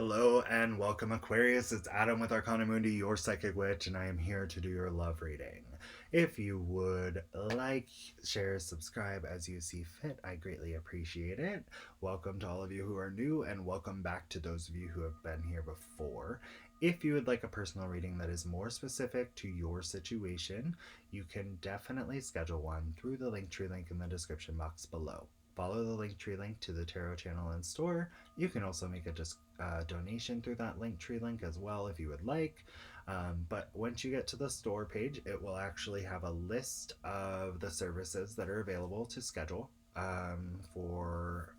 Hello and welcome, Aquarius. It's Adam with Arcana Mundi, your psychic witch, and I am here to do your love reading. If you would like, share, subscribe as you see fit, I greatly appreciate it. Welcome to all of you who are new, and welcome back to those of you who have been here before. If you would like a personal reading that is more specific to your situation, you can definitely schedule one through the Linktree link in the description box below. Follow the Linktree link to the tarot channel and store. You can also make a donation through that Linktree link as well if you would like. But once you get to the store page, it will actually have a list of the services that are available to schedule for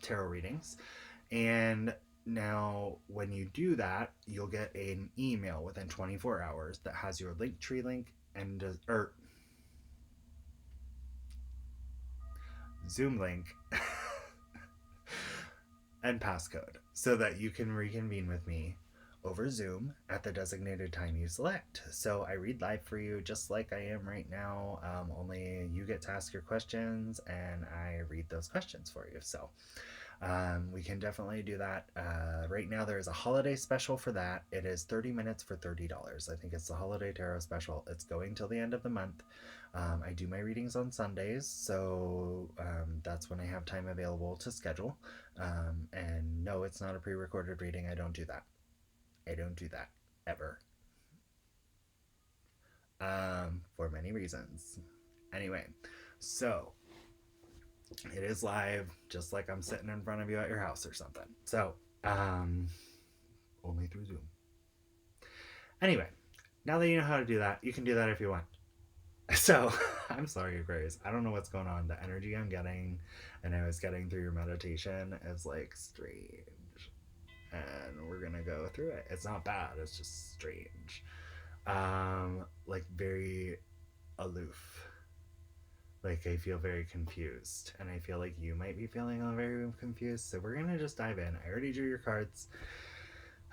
tarot readings. And now, when you do that, you'll get an email within 24 hours that has your Linktree link and Zoom link and passcode so that you can reconvene with me over Zoom at the designated time you select. So I read live for you just like I am right now, only you get to ask your questions and I read those questions for you. So we can definitely do that. Right now there is a holiday special for that. It is 30 minutes for $30. I think it's the holiday tarot special. It's going till the end of the month. I do my readings on Sundays, so that's when I have time available to schedule. And no, it's not a pre-recorded reading. I don't do that. I don't do that ever. For many reasons. Anyway, so it is live, just like I'm sitting in front of you at your house or something. So, only through Zoom. Anyway, now that you know how to do that, you can do that if you want. So, I'm sorry, Aquarius. I don't know what's going on. The energy I'm getting and I was getting through your meditation is like strange. And we're gonna go through it. It's not bad, it's just strange. Like very aloof. Like I feel very confused, and I feel like you might be feeling very confused. So we're gonna just dive in. I already drew your cards.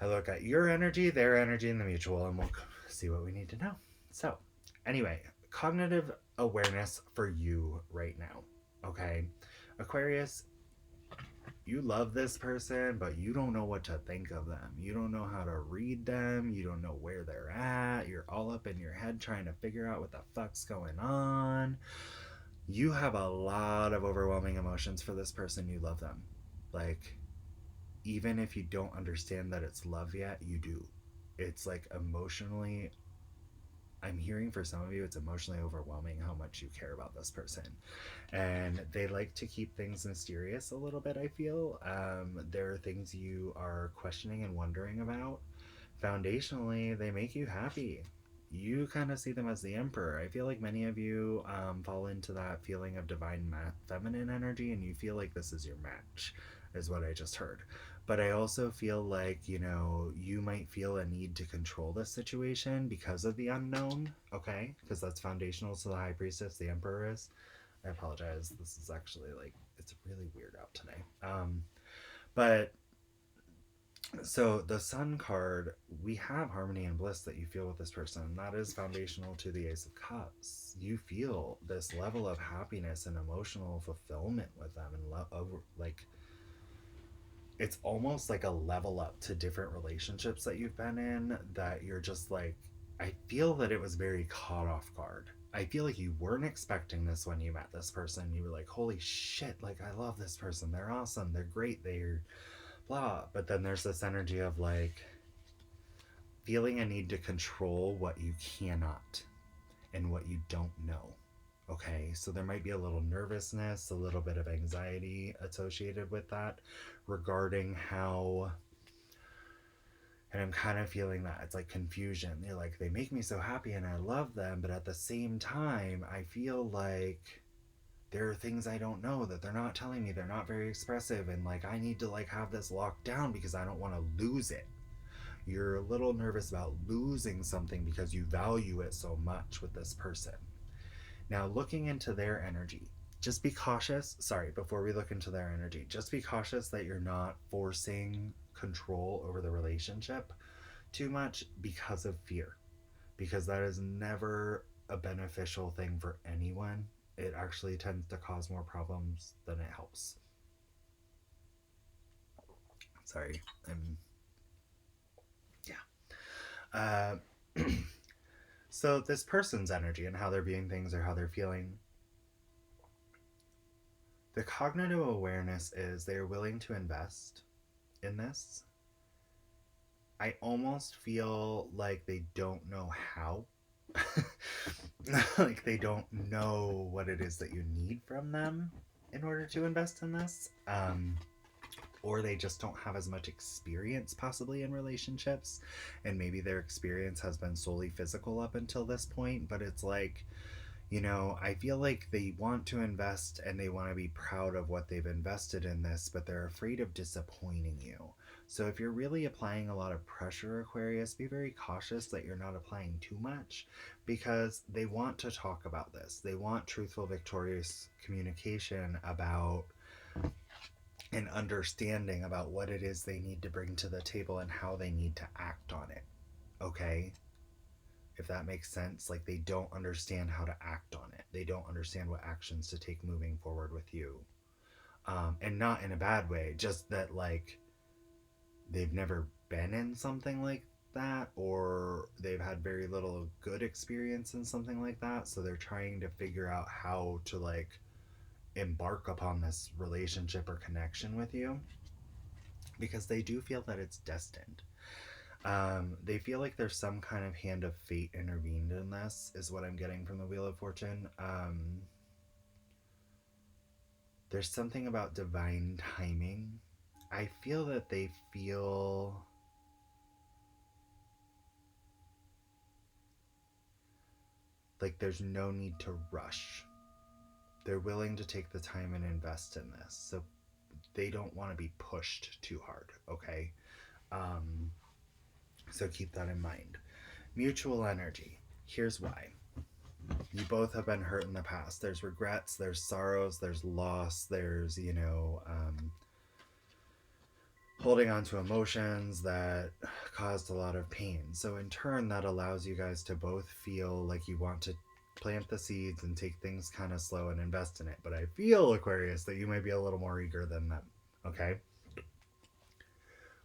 I look at your energy, their energy, and the mutual, and we'll see what we need to know. So, anyway, cognitive awareness for you right now. Okay, Aquarius, you love this person, but you don't know what to think of them. You don't know how to read them. You don't know where they're at. You're all up in your head trying to figure out what the fuck's going on. You have a lot of overwhelming emotions for this person. You love them. Like, even if you don't understand that it's love yet, you do. It's like emotionally, I'm hearing for some of you, it's emotionally overwhelming how much you care about this person. And they like to keep things mysterious a little bit, I feel. There are things you are questioning and wondering about. Foundationally, they make you happy. You kind of see them as the emperor. I feel like many of you fall into that feeling of divine feminine energy, and you feel like this is your match, is what I just heard. But I also feel like, you might feel a need to control this situation because of the unknown, okay? Because that's foundational to the High Priestess, the Emperor is. I apologize. This is actually it's really weird out today. But so the Sun card, we have harmony and bliss that you feel with this person. That is foundational to the Ace of Cups. You feel this level of happiness and emotional fulfillment with them, and it's almost like a level up to different relationships that you've been in, that you're just like, I feel that it was very caught off guard. I feel like you weren't expecting this when you met this person. You were like, holy shit, like I love this person. They're awesome. They're great. They're blah. But then there's this energy of like feeling a need to control what you cannot and what you don't know. Okay, so there might be a little nervousness, a little bit of anxiety associated with that regarding how, and I'm kind of feeling that it's like confusion. They're like, they make me so happy and I love them, but at the same time, I feel like there are things I don't know that they're not telling me. They're not very expressive, and like I need to like have this locked down because I don't want to lose it. You're a little nervous about losing something because you value it so much with this person. Now, looking into their energy, just be cautious. Sorry, before we look into their energy, just be cautious that you're not forcing control over the relationship too much because of fear, because that is never a beneficial thing for anyone. It actually tends to cause more problems than it helps. Sorry, yeah. So this person's energy and how they're viewing things or how they're feeling. The cognitive awareness is they are willing to invest in this. I almost feel like they don't know how. Like they don't know what it is that you need from them in order to invest in this. Or they just don't have as much experience possibly in relationships, and maybe their experience has been solely physical up until this point, but it's like, I feel like they want to invest and they want to be proud of what they've invested in this, but they're afraid of disappointing you. So if you're really applying a lot of pressure, Aquarius, be very cautious that you're not applying too much, because they want to talk about this. They want truthful, victorious communication about an understanding about what it is they need to bring to the table and how they need to act on it. Okay? If that makes sense, like they don't understand how to act on it. They don't understand what actions to take moving forward with you. And not in a bad way, just that like they've never been in something like that, or they've had very little good experience in something like that. So they're trying to figure out how to like embark upon this relationship or connection with you, because they do feel that it's destined. They feel like there's some kind of hand of fate intervened in this, is what I'm getting from the Wheel of Fortune. There's something about divine timing. I feel that they feel like there's no need to rush. They're willing to take the time and invest in this. So they don't want to be pushed too hard, okay? So keep that in mind. Mutual energy. Here's why. You both have been hurt in the past. There's regrets, there's sorrows, there's loss, there's, holding on to emotions that caused a lot of pain. So in turn, that allows you guys to both feel like you want to plant the seeds and take things kind of slow and invest in it. But I feel, Aquarius, that you might be a little more eager than them. Okay?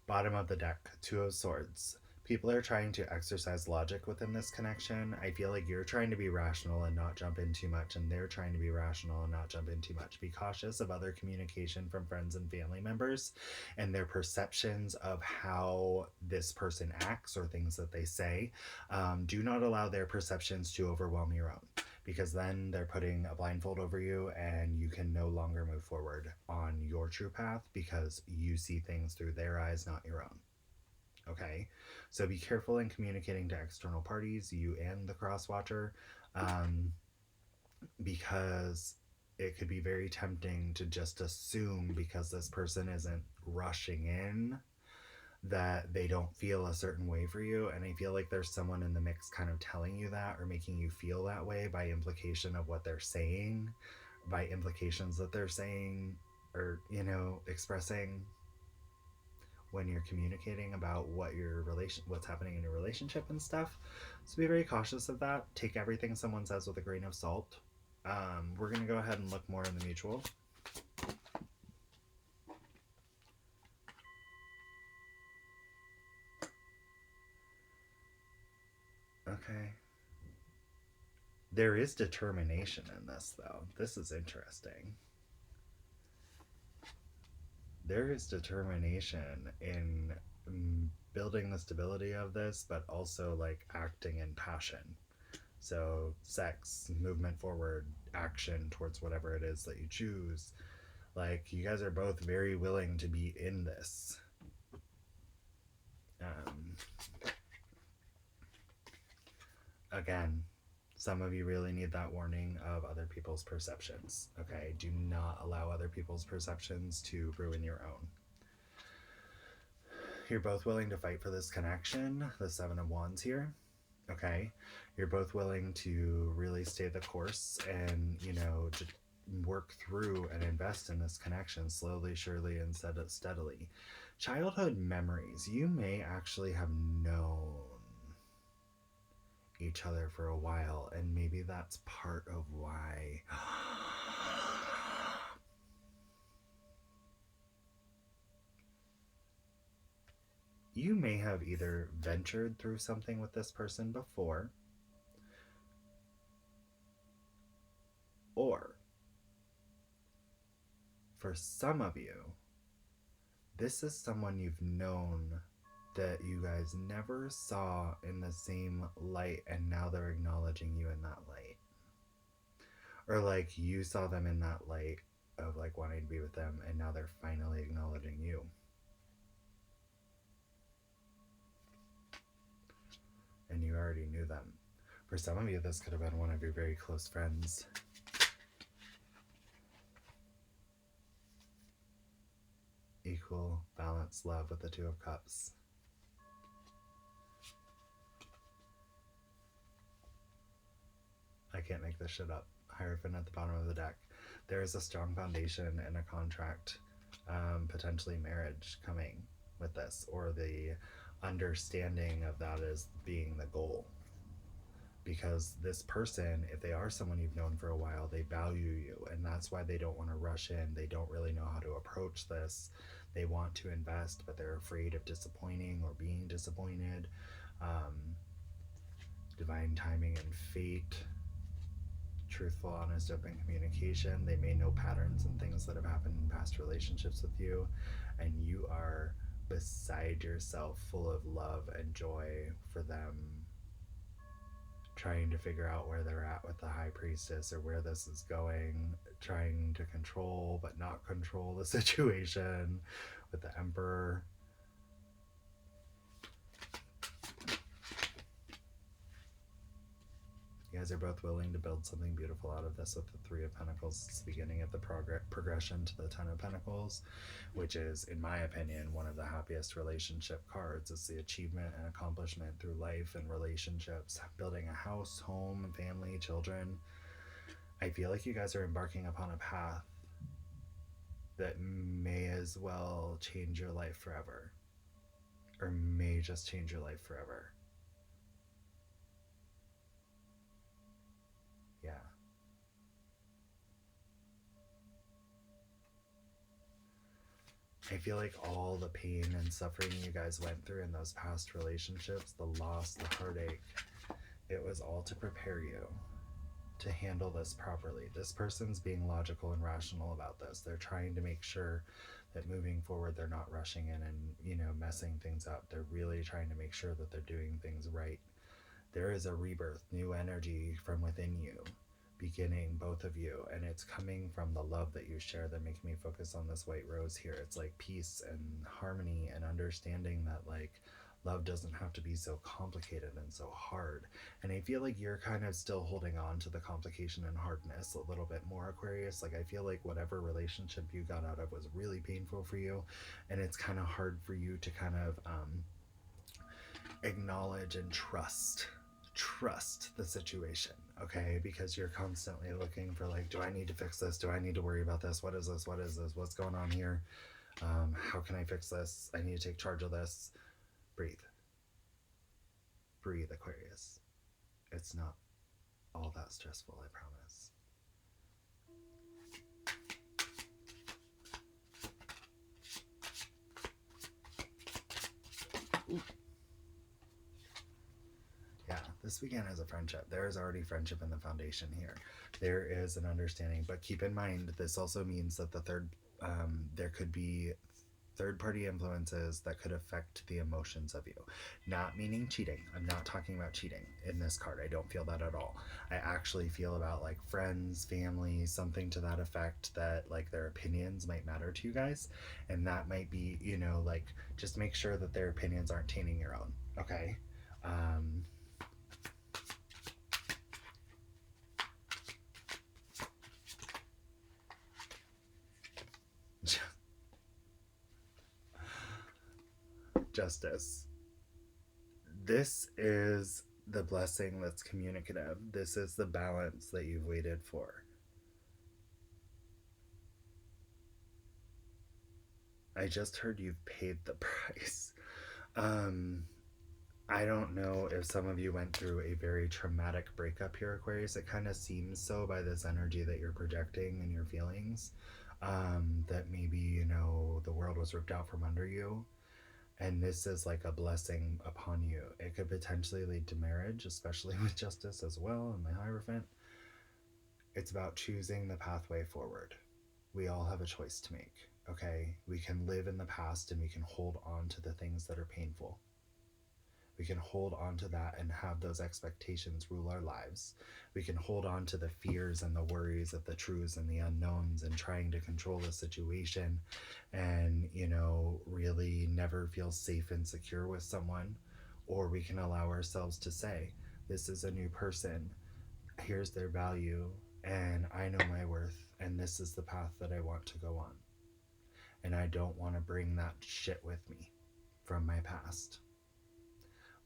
Bottom of the deck, Two of Swords. People are trying to exercise logic within this connection. I feel like you're trying to be rational and not jump in too much, and they're trying to be rational and not jump in too much. Be cautious of other communication from friends and family members and their perceptions of how this person acts or things that they say. Do not allow their perceptions to overwhelm your own, because then they're putting a blindfold over you and you can no longer move forward on your true path because you see things through their eyes, not your own. Okay, so be careful in communicating to external parties, you and the cross watcher, because it could be very tempting to just assume, because this person isn't rushing in, that they don't feel a certain way for you. And I feel like there's someone in the mix kind of telling you that or making you feel that way by implication of what they're saying, by implications that they're saying or, expressing when you're communicating about what's happening in your relationship and stuff. So be very cautious of that. Take everything someone says with a grain of salt. We're going to go ahead and look more in the mutual. Okay. There is determination in this, though. This is interesting. There is determination in building the stability of this, but also like acting in passion. So sex, movement forward, action towards whatever it is that you choose. Like, you guys are both very willing to be in this. Again, some of you really need that warning of other people's perceptions. Okay, do not allow other people's perceptions to ruin your own. You're both willing to fight for this connection, the Seven of Wands here. Okay, you're both willing to really stay the course and, to work through and invest in this connection slowly, surely, and steadily. Childhood memories. You may actually have known each other for a while, and maybe that's part of why. you may have either ventured through something with this person before, or for some of you, this is someone you've known that you guys never saw in the same light, and now they're acknowledging you in that light. Or like you saw them in that light of like wanting to be with them, and now they're finally acknowledging you. And you already knew them. For some of you, this could have been one of your very close friends. Equal, balanced love with the Two of Cups. I can't make this shit up. Hierophant at the bottom of the deck. There is a strong foundation and a contract, potentially marriage coming with this, or the understanding of that as being the goal. Because this person, if they are someone you've known for a while, they value you, and that's why they don't want to rush in. They don't really know how to approach this. They want to invest, but they're afraid of disappointing or being disappointed. Divine timing and fate. Truthful, honest, open communication. They may know patterns and things that have happened in past relationships with you, and you are beside yourself, full of love and joy for them, trying to figure out where they're at with the High Priestess, or where this is going, trying to control but not control the situation with the Emperor. You guys are both willing to build something beautiful out of this with the Three of Pentacles. It's the beginning of the progression to the Ten of Pentacles, which is, in my opinion, one of the happiest relationship cards. It's the achievement and accomplishment through life and relationships, building a house, home, family, children. I feel like you guys are embarking upon a path that may as well change your life forever, or may just change your life forever. Yeah. I feel like all the pain and suffering you guys went through in those past relationships, the loss, the heartache, it was all to prepare you to handle this properly. This person's being logical and rational about this. They're trying to make sure that moving forward, they're not rushing in and, messing things up. They're really trying to make sure that they're doing things right. There is a rebirth, new energy from within you, beginning, both of you, and it's coming from the love that you share that makes me focus on this white rose here. It's like peace and harmony and understanding that like love doesn't have to be so complicated and so hard. And I feel like you're kind of still holding on to the complication and hardness a little bit more, Aquarius. Like I feel like whatever relationship you got out of was really painful for you, and it's kind of hard for you to kind of acknowledge and trust the situation, okay? Because you're constantly looking for like, do I need to fix this? Do I need to worry about this? What is this? What is this? What's going on here? How can I fix this? I need to take charge of this. Breathe. Breathe, Aquarius. It's not all that stressful, I promise. Ooh. Yeah, this began as a friendship. There is already friendship in the foundation here. There is an understanding, but keep in mind, this also means that there could be third-party influences that could affect the emotions of you. Not meaning cheating. I'm not talking about cheating in this card. I don't feel that at all. I actually feel about like friends, family, something to that effect, that like their opinions might matter to you guys, and that might be, like just make sure that their opinions aren't tainting your own, okay? Justice. This is the blessing that's communicative. This is the balance that you've waited for. I just heard you've paid the price. I don't know if some of you went through a very traumatic breakup here, Aquarius. It kind of seems so by this energy that you're projecting and your feelings. That maybe, the world was ripped out from under you. And this is like a blessing upon you. It could potentially lead to marriage, especially with justice as well and the Hierophant. It's about choosing the pathway forward. We all have a choice to make, okay? We can live in the past and we can hold on to the things that are painful. We can hold on to that and have those expectations rule our lives. We can hold on to the fears and the worries of the truths and the unknowns and trying to control the situation and, really never feel safe and secure with someone. Or we can allow ourselves to say, this is a new person, here's their value, and I know my worth, and this is the path that I want to go on. And I don't want to bring that shit with me from my past.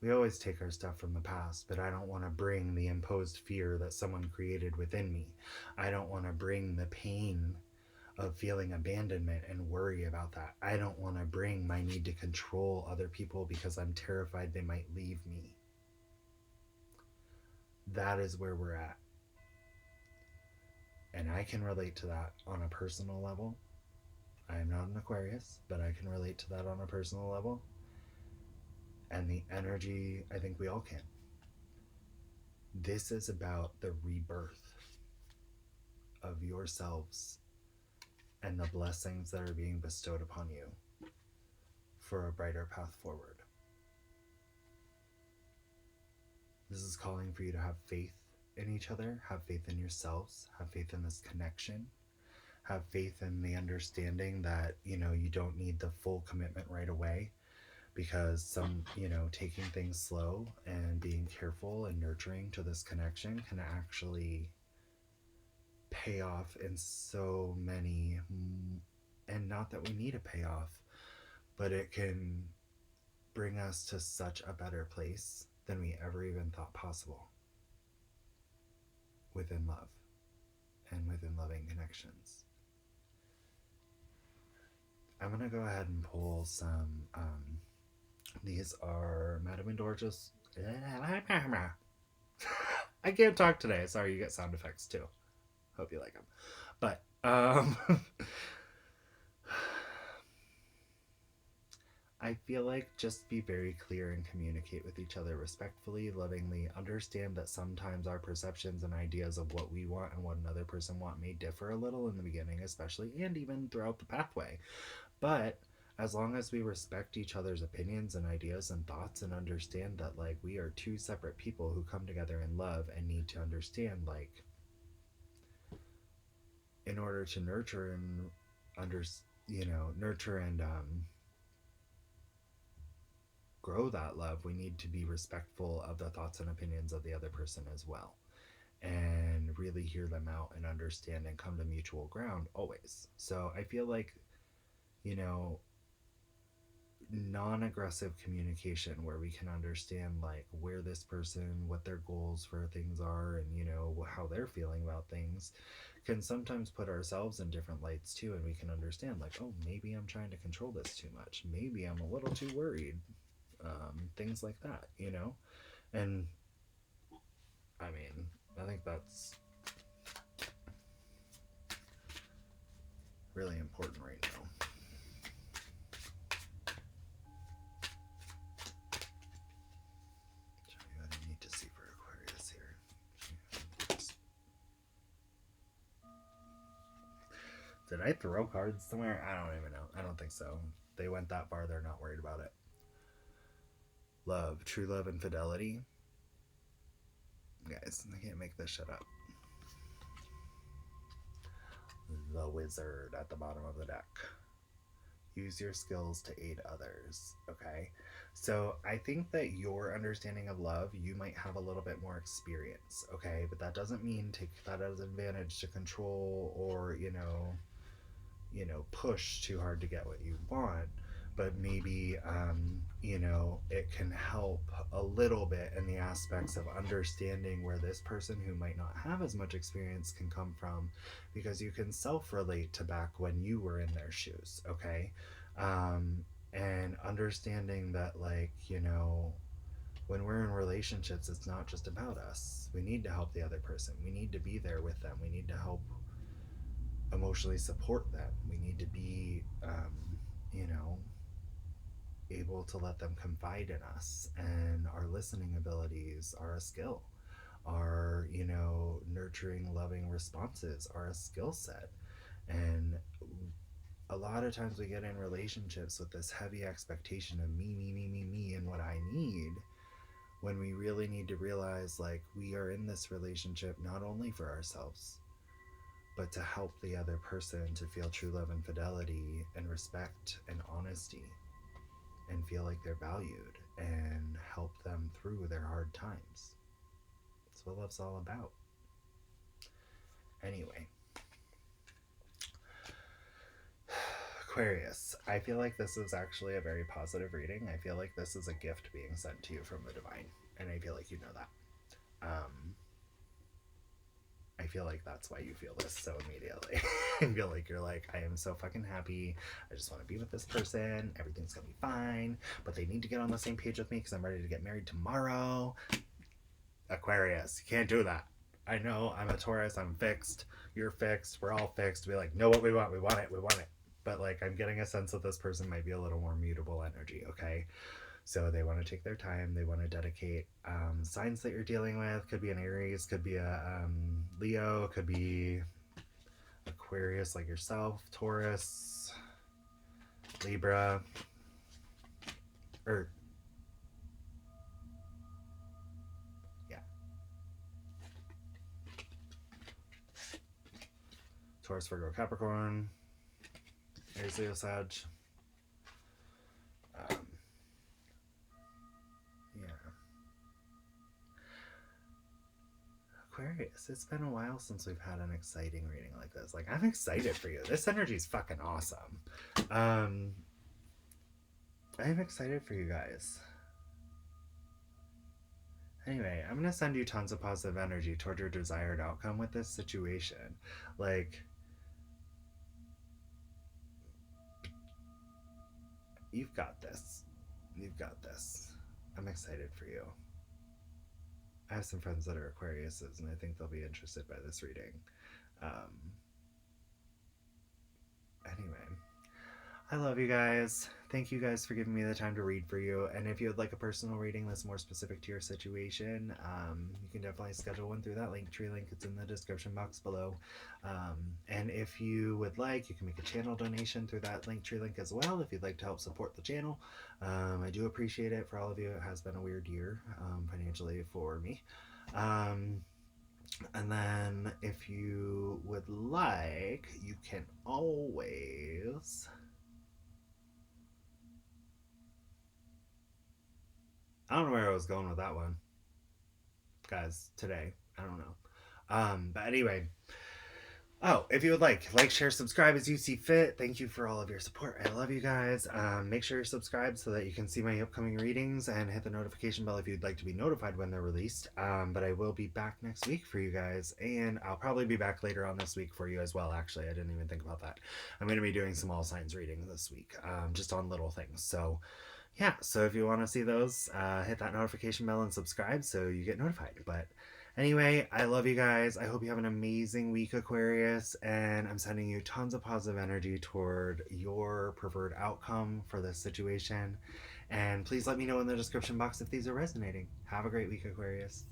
We always take our stuff from the past, but I don't want to bring the imposed fear that someone created within me. I don't want to bring the pain of feeling abandonment and worry about that. I don't want to bring my need to control other people because I'm terrified they might leave me. That is where we're at. And I can relate to that on a personal level. I am not an Aquarius, but I can relate to that on a personal level. And the energy, I think we all can. This is about the rebirth of yourselves and the blessings that are being bestowed upon you for a brighter path forward. This is calling for you to have faith in each other, have faith in yourselves, have faith in this connection, have faith in the understanding that, you don't need the full commitment right away, because taking things slow and being careful and nurturing to this connection can actually pay off in so many, and not that we need a payoff, but it can bring us to such a better place than we ever even thought possible within love and within loving connections. I'm going to go ahead and pull some, these are Madame and Dorcas. I can't talk today. Sorry, you get sound effects too. Hope you like them. But, I feel like just be very clear and communicate with each other respectfully, lovingly. Understand that sometimes our perceptions and ideas of what we want and what another person wants may differ a little in the beginning, especially, and even throughout the pathway. But as long as we respect each other's opinions and ideas and thoughts and understand that, like, we are two separate people who come together in love and need to understand, like, in order to nurture and nurture and grow that love, we need to be respectful of the thoughts and opinions of the other person as well, and really hear them out and understand and come to mutual ground always. So I feel like, non-aggressive communication where we can understand, like, where this person, what their goals for things are, and how they're feeling about things, can sometimes put ourselves in different lights too, and we can understand, like, oh, maybe I'm trying to control this too much, maybe I'm a little too worried, things like that, and I mean, I think that's really important right now. Show you what I need to see for Aquarius here. Did I throw cards somewhere? I don't even know. I don't think so. They went that far, they're not worried about it. Love, true love and fidelity. Guys, I can't make this shit up. The Wizard at the bottom of the deck. Use your skills to aid others. Okay, so I think that your understanding of love, you might have a little bit more experience. Okay, but that doesn't mean take that as an advantage to control or push too hard to get what you want. But maybe it can help a little bit in the aspects of understanding where this person who might not have as much experience can come from, because you can self-relate to back when you were in their shoes. Okay, and understanding that, like, when we're in relationships, it's not just about us. We need to help the other person. We need to be there with them. We need to help emotionally support them. We need to be, able to let them confide in us, and our listening abilities are a skill. Our, nurturing, loving responses are a skill set. And a lot of times we get in relationships with this heavy expectation of me, and what I need, when we really need to realize, like, we are in this relationship not only for ourselves, but to help the other person to feel true love and fidelity and respect and honesty, and feel like they're valued, and help them through their hard times. That's what love's all about. Anyway, Aquarius, I feel like this is actually a very positive reading. I feel like this is a gift being sent to you from the divine, and I feel like you know that. I feel like that's why you feel this so immediately. I feel like you're like, I am so fucking happy. I just want to be with this person. Everything's gonna be fine. But they need to get on the same page with me because I'm ready to get married tomorrow. Aquarius, you can't do that. I know I'm a Taurus. I'm fixed. You're fixed. We're all fixed. We like know what we want. We want it. We want it. But like, I'm getting a sense that this person might be a little more mutable energy. Okay. So they want to take their time. They want to dedicate. Signs that you're dealing with could be an Aries, could be a Leo, could be Aquarius like yourself, Taurus, Libra, or yeah, Taurus, Virgo, Capricorn, Aries, Leo, Sag. Yeah. Aquarius, it's been a while since we've had an exciting reading like this. Like, I'm excited for you. This energy is fucking awesome. I'm excited for you guys. Anyway, I'm gonna send you tons of positive energy toward your desired outcome with this situation. Like, you've got this. You've got this. I'm excited for you. I have some friends that are Aquariuses, and I think they'll be interested by this reading. Anyway, I love you guys. Thank you guys for giving me the time to read for you. And if you would like a personal reading that's more specific to your situation, you can definitely schedule one through that Linktree link. It's in the description box below. And if you would like, you can make a channel donation through that Linktree link as well if you'd like to help support the channel. I do appreciate it for all of you. It has been a weird year financially for me. And then if you would like, you can always... I don't know where I was going with that one, guys, today. I don't know. But anyway, if you would like, share, subscribe as you see fit. Thank you for all of your support. I love you guys. Make sure you're subscribed so that you can see my upcoming readings, and hit the notification bell if you'd like to be notified when they're released. But I will be back next week for you guys, and I'll probably be back later on this week for you as well. Actually, I didn't even think about that. I'm going to be doing some all signs readings this week, just on little things. So yeah, so if you want to see those, hit that notification bell and subscribe so you get notified. But anyway, I love you guys. I hope you have an amazing week, Aquarius, and I'm sending you tons of positive energy toward your preferred outcome for this situation. And please let me know in the description box if these are resonating. Have a great week, Aquarius.